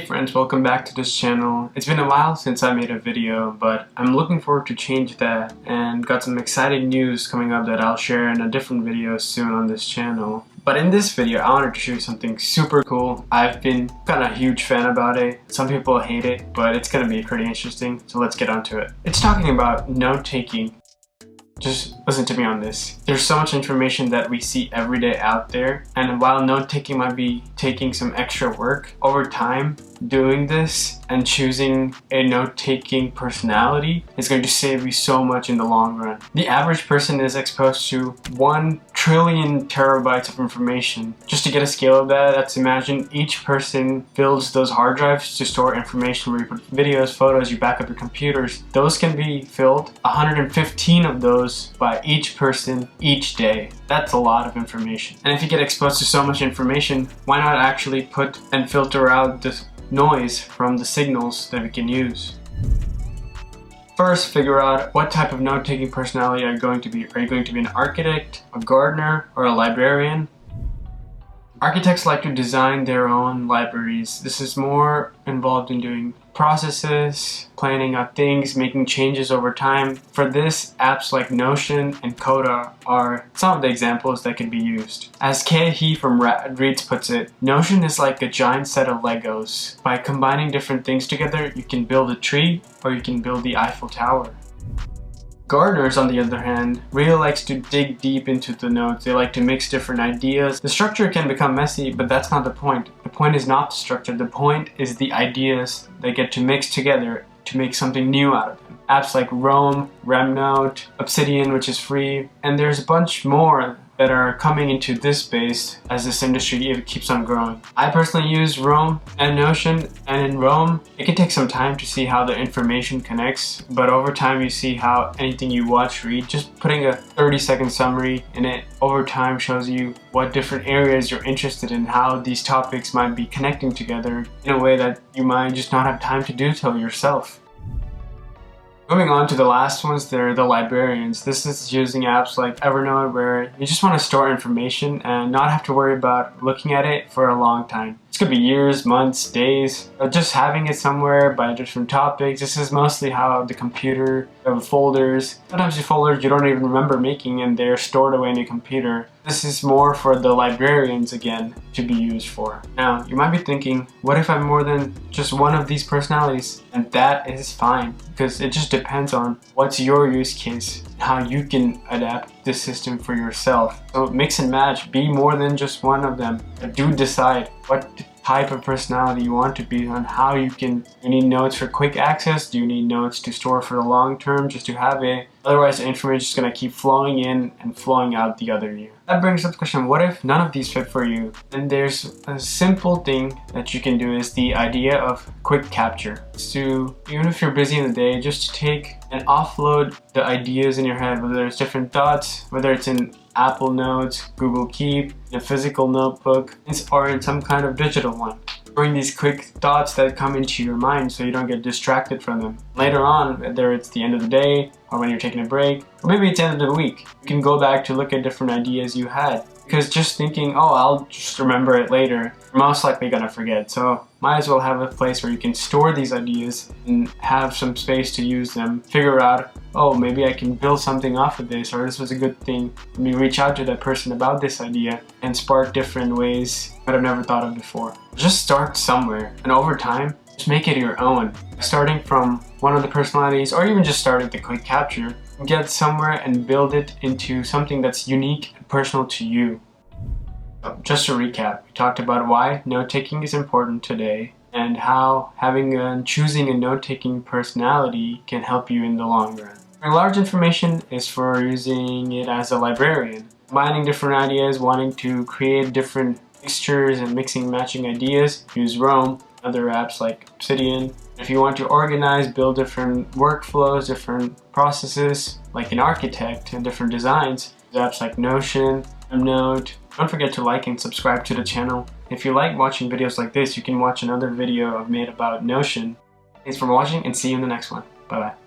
friends, welcome back to this channel. It's been a while since I made a video, but I'm looking forward to change that and got some exciting news coming up that I'll share in a different video soon on this channel. But in this video, I wanted to show you something super cool. I've been kind of a huge fan about it. Some people hate it, but it's gonna be pretty interesting, so let's get onto it. It's talking about note-taking. Just listen to me on this. There's so much information that we see every day out there, and while note-taking might be taking some extra work, over time, doing this and choosing a note-taking personality is going to save you so much in the long run. The average person is exposed to 1 trillion terabytes of information. Just to get a scale of that, let's imagine each person fills those hard drives to store information where you put videos, photos, you back up your computers. Those can be filled, 115 of those by each person each day. That's a lot of information. And if you get exposed to so much information, why not actually put and filter out the noise from the signals that we can use? First, figure out what type of note-taking personality are you going to be. Are you going to be an architect, a gardener, or a librarian? Architects like to design their own libraries. This is more involved in doing processes, planning out things, making changes over time. For this, apps like Notion and Coda are some of the examples that can be used. As He from Reads puts it, Notion is like a giant set of Legos. By combining different things together, you can build a tree or you can build the Eiffel Tower. Gardners, on the other hand, really likes to dig deep into the notes. They like to mix different ideas. The structure can become messy, but that's not the point. The point is not the structure. The point is the ideas that get to mix together to make something new out of them. Apps like Roam, Remnote, Obsidian, which is free, and there's a bunch more that are coming into this space as this industry keeps on growing. I personally use Roam and Notion, and in Roam, it can take some time to see how the information connects, but over time you see how anything you watch, read, just putting a 30-second summary in it over time shows you what different areas you're interested in, how these topics might be connecting together in a way that you might just not have time to do so yourself. Moving on to the last ones, they're the librarians. This is using apps like Evernote where you just want to store information and not have to worry about looking at it for a long time. This could be years, months, days, or just having it somewhere by different topics. This is mostly how the computer, folders. Sometimes the folders you don't even remember making and they're stored away in your computer. This is more for the librarians again to be used for. Now, you might be thinking, what if I'm more than just one of these personalities? And that is fine, because it just depends on what's your use case, how you can adapt this system for yourself. So mix and match, be more than just one of them. But do decide what type of personality you want to be and how you need notes for quick access, do you need notes to store for the long term just to have it? Otherwise the information is just going to keep flowing in and flowing out the other year. That brings up the question, what if none of these fit for you? And there's a simple thing that you can do is the idea of quick capture. So even if you're busy in the day, just to take and offload the ideas in your head, whether it's different thoughts, whether it's in Apple Notes, Google Keep, in a physical notebook, or in some kind of digital one. Bring these quick thoughts that come into your mind so you don't get distracted from them. Later on, whether it's the end of the day or when you're taking a break, or maybe it's the end of the week, you can go back to look at different ideas you had. Because just thinking, oh, I'll just remember it later, you're most likely gonna forget. So might as well have a place where you can store these ideas and have some space to use them. Figure out, oh, maybe I can build something off of this, or this was a good thing. Let me reach out to that person about this idea and spark different ways that I've never thought of before. Just start somewhere, and over time, just make it your own. Starting from one of the personalities, or even just start at the quick capture, get somewhere and build it into something that's unique and personal to you. Just to recap, we talked about why note-taking is important today and how choosing a note-taking personality can help you in the long run. Large information is for using it as a librarian, combining different ideas, wanting to create different mixtures and mixing and matching ideas, use Roam, other apps like Obsidian. If you want to organize, build different workflows, different processes, like an architect and different designs, apps like Notion, Note. Don't forget to like and subscribe to the channel. If you like watching videos like this, you can watch another video I've made about Notion. Thanks for watching and see you in the next one. Bye bye.